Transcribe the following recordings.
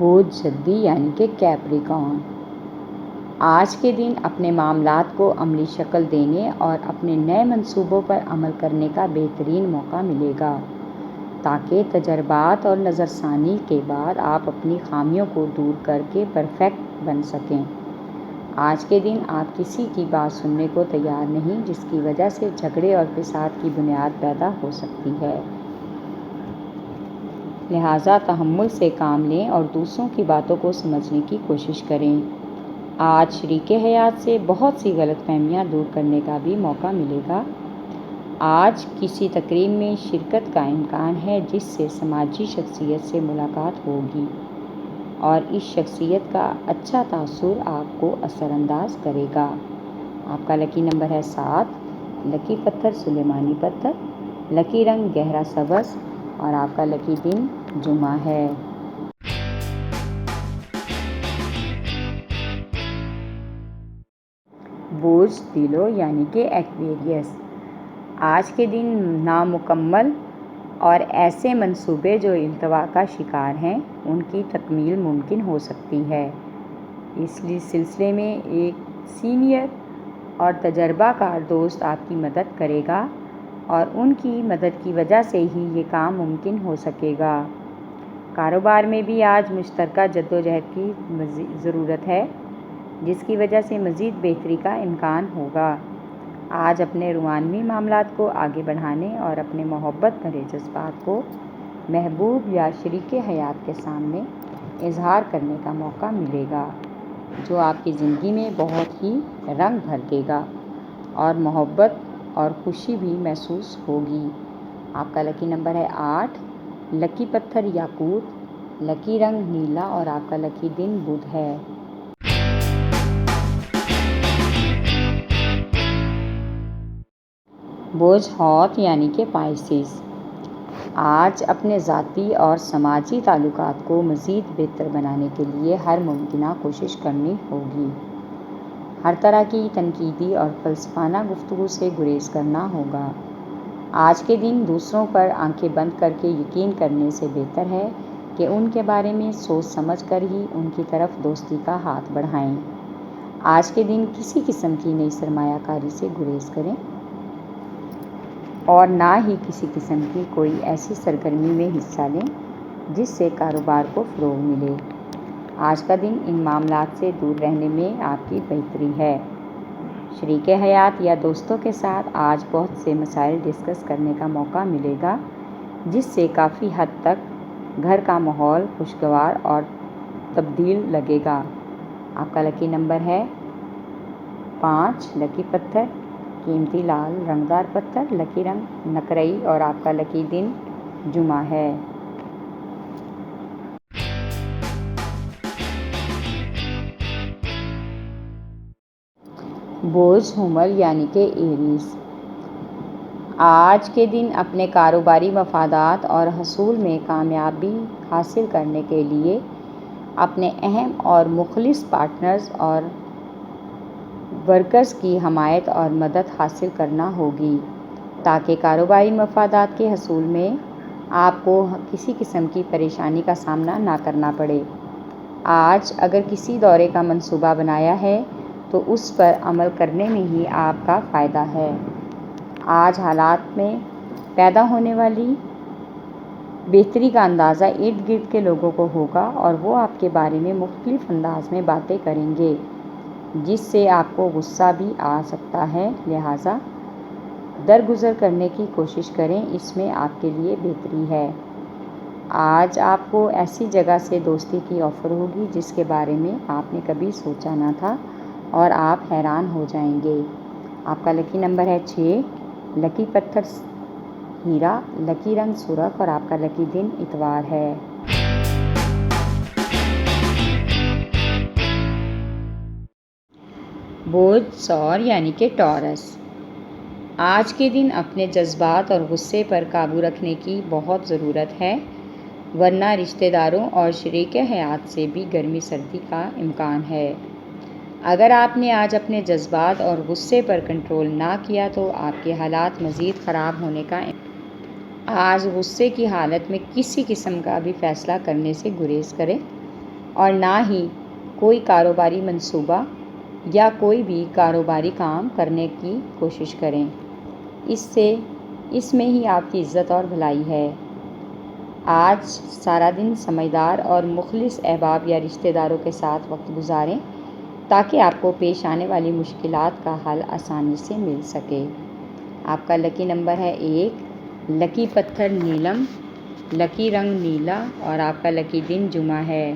بوجھ جدی یعنی کہ کیپریکارن، آج کے دن اپنے معاملات کو عملی شکل دینے اور اپنے نئے منصوبوں پر عمل کرنے کا بہترین موقع ملے گا تاکہ تجربات اور نظر ثانی کے بعد آپ اپنی خامیوں کو دور کر کے پرفیکٹ بن سکیں۔ آج کے دن آپ کسی کی بات سننے کو تیار نہیں، جس کی وجہ سے جھگڑے اور فساد کی بنیاد پیدا ہو سکتی ہے۔ لہٰذا تحمل سے کام لیں اور دوسروں کی باتوں کو سمجھنے کی کوشش کریں۔ آج شریک حیات سے بہت سی غلط فہمیاں دور کرنے کا بھی موقع ملے گا۔ آج کسی تقریب میں شرکت کا امکان ہے جس سے سماجی شخصیت سے ملاقات ہوگی اور اس شخصیت کا اچھا تاثر آپ کو اثر انداز کرے گا۔ آپ کا لکی نمبر ہے 7، لکی پتھر سلیمانی پتھر، لکی رنگ گہرا سبز اور آپ کا لکی دن جمعہ ہے۔ بوجھ تیلو یعنی کہ ایکویریس، آج کے دن نامکمل اور ایسے منصوبے جو التوا کا شکار ہیں ان کی تکمیل ممکن ہو سکتی ہے۔ اس سلسلے میں ایک سینئر اور تجربہ کار دوست آپ کی مدد کرے گا اور ان کی مدد کی وجہ سے ہی یہ کام ممکن ہو سکے گا۔ کاروبار میں بھی آج مشترکہ جدوجہد کی ضرورت ہے جس کی وجہ سے مزید بہتری کا امکان ہوگا۔ آج اپنے روحانی معاملات کو آگے بڑھانے اور اپنے محبت بھرے جذبات کو محبوب یا شریک حیات کے سامنے اظہار کرنے کا موقع ملے گا جو آپ کی زندگی میں بہت ہی رنگ بھر دے گا اور محبت اور خوشی بھی محسوس ہوگی۔ آپ کا لکی نمبر ہے 8، لکی پتھر یاقوت، لکی رنگ نیلا اور آپ کا لکی دن بدھ ہے۔ بوجھ حوت یعنی کہ پائسیس، آج اپنے ذاتی اور سماجی تعلقات کو مزید بہتر بنانے کے لیے ہر ممکنہ کوشش کرنی ہوگی۔ ہر طرح کی تنقیدی اور فلسفانہ گفتگو سے گریز کرنا ہوگا۔ آج کے دن دوسروں پر آنکھیں بند کر کے یقین کرنے سے بہتر ہے کہ ان کے بارے میں سوچ سمجھ کر ہی ان کی طرف دوستی کا ہاتھ بڑھائیں۔ آج کے دن کسی قسم کی نئی سرمایہ کاری سے گریز کریں اور نہ ہی کسی قسم کی کوئی ایسی سرگرمی میں حصہ لیں جس سے کاروبار کو فروغ ملے۔ آج کا دن ان معاملات سے دور رہنے میں آپ کی بہتری ہے۔ شریک حیات یا دوستوں کے ساتھ آج بہت سے مسائل ڈسکس کرنے کا موقع ملے گا جس سے کافی حد تک گھر کا ماحول خوشگوار اور تبدیل لگے گا۔ آپ کا لکی نمبر ہے 5، لکی پتھر قیمتی لال رنگدار پتھر، لکی رنگ نقرئی اور آپ کا لکی دن جمعہ ہے۔ بوجھ حمل یعنی کہ ایریز، آج کے دن اپنے کاروباری مفادات اور حصول میں کامیابی حاصل کرنے کے لیے اپنے اہم اور مخلص پارٹنرز اور ورکرز کی حمایت اور مدد حاصل کرنا ہوگی تاکہ کاروباری مفادات کے حصول میں آپ کو کسی قسم کی پریشانی کا سامنا نہ کرنا پڑے۔ آج اگر کسی دورے کا منصوبہ بنایا ہے تو اس پر عمل کرنے میں ہی آپ کا فائدہ ہے۔ آج حالات میں پیدا ہونے والی بہتری کا اندازہ ارد گرد کے لوگوں کو ہوگا اور وہ آپ کے بارے میں مختلف انداز میں باتیں کریں گے جس سے آپ کو غصہ بھی آ سکتا ہے، لہٰذا درگزر کرنے کی کوشش کریں، اس میں آپ کے لیے بہتری ہے۔ آج آپ کو ایسی جگہ سے دوستی کی آفر ہوگی جس کے بارے میں آپ نے کبھی سوچا نہ تھا اور آپ حیران ہو جائیں گے۔ آپ کا لکی نمبر ہے 6، لکی پتھر ہیرا، لکی رنگ سرخ اور آپ کا لکی دن اتوار ہے۔ بوجھ ثور یعنی کہ ٹورس، آج کے دن اپنے جذبات اور غصے پر قابو رکھنے کی بہت ضرورت ہے ورنہ رشتہ داروں اور شریک حیات سے بھی گرمی سردی کا امکان ہے۔ اگر آپ نے آج اپنے جذبات اور غصے پر کنٹرول نہ کیا تو آپ کے حالات مزید خراب ہونے کا امکان۔ آج غصے کی حالت میں کسی قسم کا بھی فیصلہ کرنے سے گریز کریں اور نہ ہی کوئی کاروباری منصوبہ یا کوئی بھی کاروباری کام کرنے کی کوشش کریں، اس میں ہی آپ کی عزت اور بھلائی ہے۔ آج سارا دن سمجھدار اور مخلص احباب یا رشتہ داروں کے ساتھ وقت گزاریں تاکہ آپ کو پیش آنے والی مشکلات کا حل آسانی سے مل سکے۔ آپ کا لکی نمبر ہے 1، لکی پتھر نیلم، لکی رنگ نیلا اور آپ کا لکی دن جمعہ ہے۔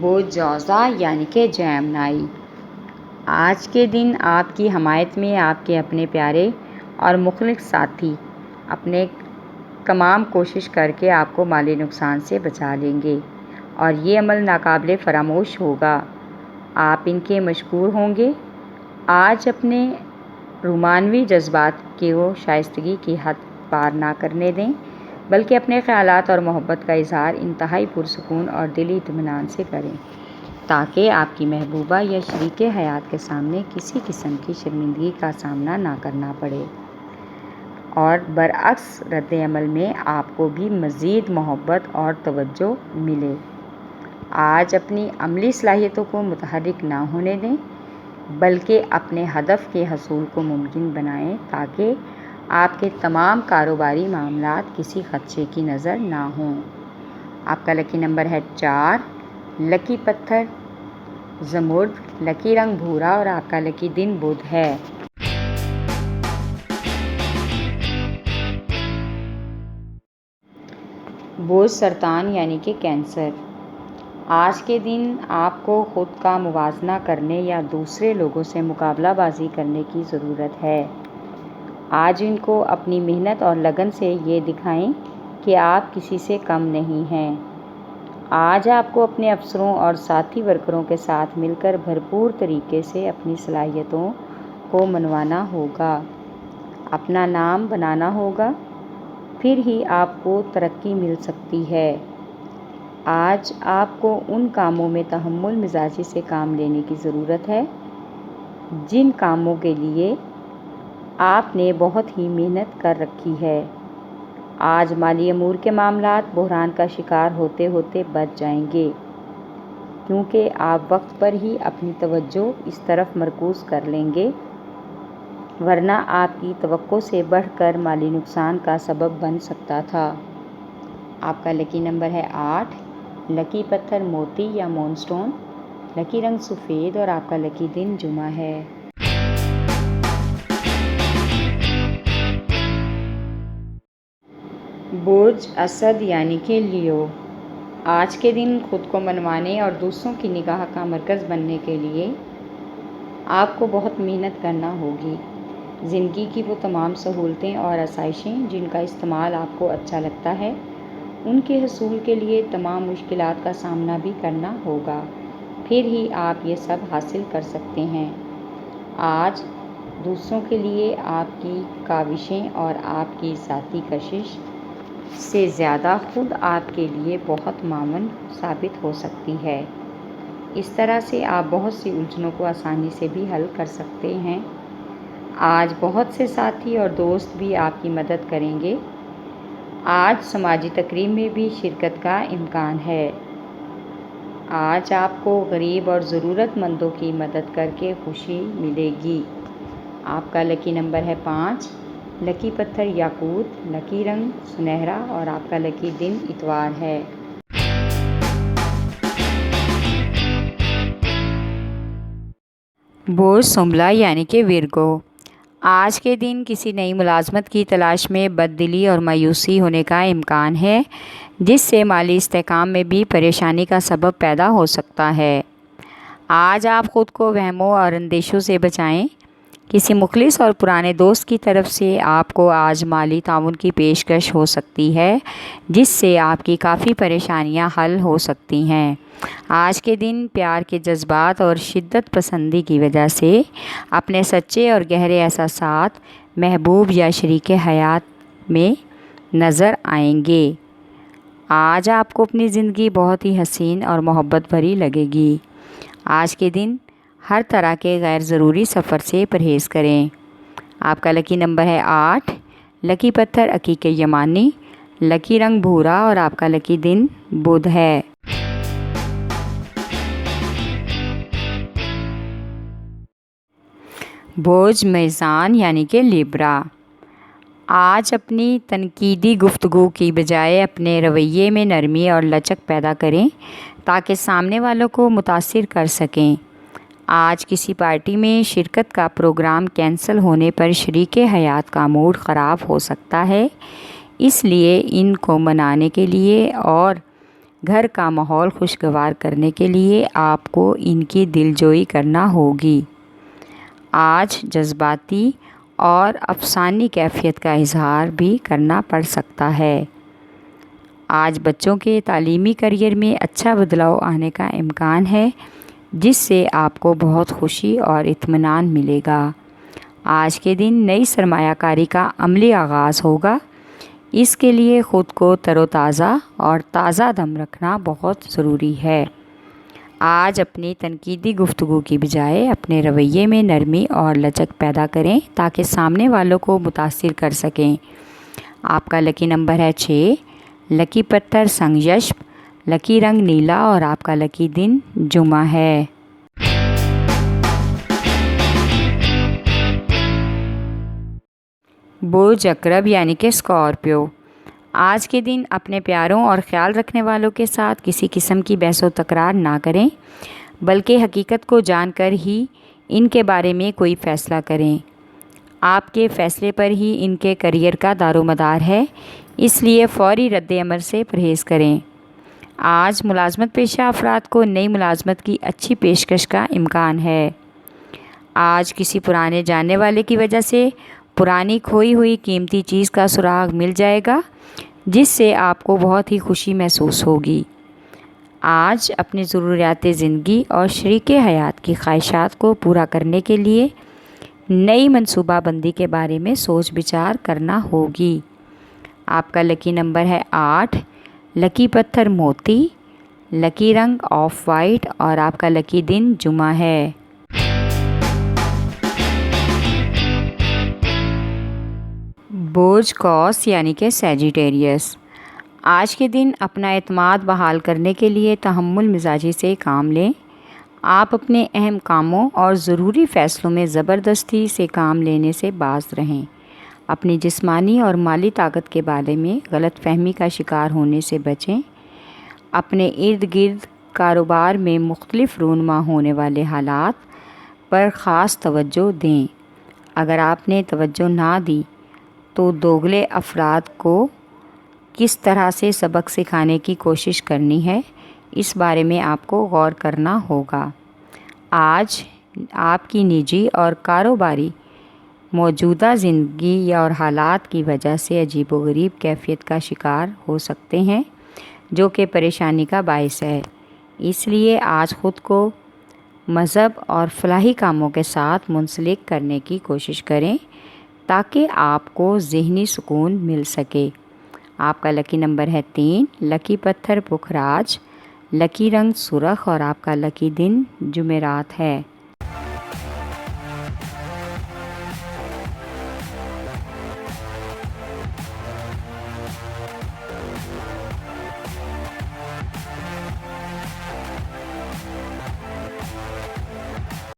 بوجھ جوزہ یعنی کہ جیمنائی، آج کے دن آپ کی حمایت میں آپ کے اپنے پیارے اور مخلص ساتھی اپنے تمام کوشش کر کے آپ کو مالی نقصان سے بچا لیں گے اور یہ عمل ناقابل فراموش ہوگا۔ آپ ان کے مشکور ہوں گے۔ آج اپنے رومانوی جذبات کو شائستگی کی حد پار نہ کرنے دیں، بلکہ اپنے خیالات اور محبت کا اظہار انتہائی پرسکون اور دلی اطمینان سے کریں تاکہ آپ کی محبوبہ یا شریک حیات کے سامنے کسی قسم کی شرمندگی کا سامنا نہ کرنا پڑے اور برعکس رد عمل میں آپ کو بھی مزید محبت اور توجہ ملے۔ آج اپنی عملی صلاحیتوں کو متحرک نہ ہونے دیں، بلکہ اپنے ہدف کے حصول کو ممکن بنائیں تاکہ آپ کے تمام کاروباری معاملات کسی خدشے کی نظر نہ ہوں۔ آپ کا لکی نمبر ہے 4، لکی پتھر زمرد، لکی رنگ بھورا اور آپ کا لکی دن بدھ ہے۔ بوجھ سرطان یعنی کہ کینسر، آج کے دن آپ کو خود کا موازنہ کرنے یا دوسرے لوگوں سے مقابلہ بازی کرنے کی ضرورت ہے۔ آج ان کو اپنی محنت اور لگن سے یہ دکھائیں کہ آپ کسی سے کم نہیں ہیں۔ آج آپ کو اپنے افسروں اور ساتھی ورکروں کے ساتھ مل کر بھرپور طریقے سے اپنی صلاحیتوں کو منوانا ہوگا، اپنا نام بنانا ہوگا، پھر ہی آپ کو ترقی مل سکتی ہے۔ آج آپ کو ان کاموں میں تحمل مزاجی سے کام لینے کی ضرورت ہے جن کاموں کے لیے آپ نے بہت ہی محنت کر رکھی ہے۔ آج مالی امور کے معاملات بحران کا شکار ہوتے ہوتے بچ جائیں گے، کیونکہ آپ وقت پر ہی اپنی توجہ اس طرف مرکوز کر لیں گے، ورنہ آپ کی توقع سے بڑھ کر مالی نقصان کا سبب بن سکتا تھا۔ آپ کا لکی نمبر ہے 8، لکی پتھر موتی یا مون سٹون، لکی رنگ سفید اور آپ کا لکی دن جمعہ ہے۔ بوجھ اسد یعنی کہ لیو، آج کے دن خود کو منوانے اور دوسروں کی نگاہ کا مرکز بننے کے لیے آپ کو بہت محنت کرنا ہوگی۔ زندگی کی وہ تمام سہولتیں اور آسائشیں جن کا استعمال آپ کو اچھا لگتا ہے، ان کے حصول کے لیے تمام مشکلات کا سامنا بھی کرنا ہوگا، پھر ہی آپ یہ سب حاصل کر سکتے ہیں۔ آج دوسروں کے لیے آپ کی کاوشیں اور آپ کی ذاتی کشش سے زیادہ خود آپ کے لیے بہت معاون ثابت ہو سکتی ہے۔ اس طرح سے آپ بہت سی الجھنوں کو آسانی سے بھی حل کر سکتے ہیں۔ آج بہت سے ساتھی اور دوست بھی آپ کی مدد کریں گے۔ آج سماجی تقریب میں بھی شرکت کا امکان ہے۔ آج آپ کو غریب اور ضرورت مندوں کی مدد کر کے خوشی ملے گی۔ آپ کا لکی نمبر ہے 5، لکی پتھر یاقوت، لکی رنگ سنہرا اور آپ کا لکی دن اتوار ہے۔ بوجھ سنبلا یعنی کہ ورگو، آج کے دن کسی نئی ملازمت کی تلاش میں بد دلی اور مایوسی ہونے کا امکان ہے، جس سے مالی استحکام میں بھی پریشانی کا سبب پیدا ہو سکتا ہے۔ آج آپ خود کو وہموں اور اندیشوں سے بچائیں۔ کسی مخلص اور پرانے دوست کی طرف سے آپ کو آج مالی تعاون کی پیشکش ہو سکتی ہے، جس سے آپ کی کافی پریشانیاں حل ہو سکتی ہیں۔ آج کے دن پیار کے جذبات اور شدت پسندی کی وجہ سے اپنے سچے اور گہرے احساسات محبوب یا شریک حیات میں نظر آئیں گے۔ آج آپ کو اپنی زندگی بہت ہی حسین اور محبت بھری لگے گی۔ آج کے دن ہر طرح کے غیر ضروری سفر سے پرہیز کریں۔ آپ کا لکی نمبر ہے 8، لکی پتھر عقیق یمانی، لکی رنگ بھورا اور آپ کا لکی دن بدھ ہے۔ برج میزان یعنی کہ لیبرا، آج اپنی تنقیدی گفتگو کی بجائے اپنے رویے میں نرمی اور لچک پیدا کریں تاکہ سامنے والوں کو متاثر کر سکیں۔ آج کسی پارٹی میں شرکت کا پروگرام کینسل ہونے پر شریک حیات کا موڈ خراب ہو سکتا ہے، اس لیے ان کو منانے کے لیے اور گھر کا ماحول خوشگوار کرنے کے لیے آپ کو ان کی دلجوئی کرنا ہوگی۔ آج جذباتی اور افسانوی کیفیت کا اظہار بھی کرنا پڑ سکتا ہے۔ آج بچوں کے تعلیمی کیریئر میں اچھا بدلاؤ آنے کا امکان ہے، جس سے آپ کو بہت خوشی اور اطمینان ملے گا۔ آج کے دن نئی سرمایہ کاری کا عملی آغاز ہوگا، اس کے لیے خود کو تر و تازہ اور تازہ دم رکھنا بہت ضروری ہے۔ آج اپنی تنقیدی گفتگو کی بجائے اپنے رویے میں نرمی اور لچک پیدا کریں تاکہ سامنے والوں کو متاثر کر سکیں۔ آپ کا لکی نمبر ہے 6، لکی پتھر سنگیشپ، لکی رنگ نیلا اور آپ کا لکی دن جمعہ ہے۔ برج عقرب یعنی کہ اسکارپیو، آج کے دن اپنے پیاروں اور خیال رکھنے والوں کے ساتھ کسی قسم کی بحث و تکرار نہ کریں، بلکہ حقیقت کو جان کر ہی ان کے بارے میں کوئی فیصلہ کریں۔ آپ کے فیصلے پر ہی ان کے کیریئر کا دار و مدار ہے، اس لیے فوری رد عمل سے پرہیز کریں۔ آج ملازمت پیشہ افراد کو نئی ملازمت کی اچھی پیشکش کا امکان ہے۔ آج کسی پرانے جاننے والے کی وجہ سے پرانی کھوئی ہوئی قیمتی چیز کا سراغ مل جائے گا، جس سے آپ کو بہت ہی خوشی محسوس ہوگی۔ آج اپنی ضروریات زندگی اور شریک حیات کی خواہشات کو پورا کرنے کے لیے نئی منصوبہ بندی کے بارے میں سوچ بچار کرنا ہوگی۔ آپ کا لکی نمبر ہے 8، لکی پتھر موتی، لکی رنگ آف وائٹ اور آپ کا لکی دن جمعہ ہے۔ برج قوس یعنی کہ سیجیٹیریس، آج کے دن اپنا اعتماد بحال کرنے کے لیے تحمل مزاجی سے کام لیں۔ آپ اپنے اہم کاموں اور ضروری فیصلوں میں زبردستی سے کام لینے سے باز رہیں۔ اپنی جسمانی اور مالی طاقت کے بارے میں غلط فہمی کا شکار ہونے سے بچیں۔ اپنے ارد گرد کاروبار میں مختلف رونما ہونے والے حالات پر خاص توجہ دیں۔ اگر آپ نے توجہ نہ دی تو دوگلے افراد کو کس طرح سے سبق سکھانے کی کوشش کرنی ہے، اس بارے میں آپ کو غور کرنا ہوگا۔ آج آپ کی نجی اور کاروباری موجودہ زندگی اور حالات کی وجہ سے عجیب و غریب کیفیت کا شکار ہو سکتے ہیں، جو کہ پریشانی کا باعث ہے۔ اس لیے آج خود کو مذہب اور فلاحی کاموں کے ساتھ منسلک کرنے کی کوشش کریں تاکہ آپ کو ذہنی سکون مل سکے۔ آپ کا لکی نمبر ہے 3، لکی پتھر پکھراج، لکی رنگ سرخ اور آپ کا لکی دن جمعرات ہے۔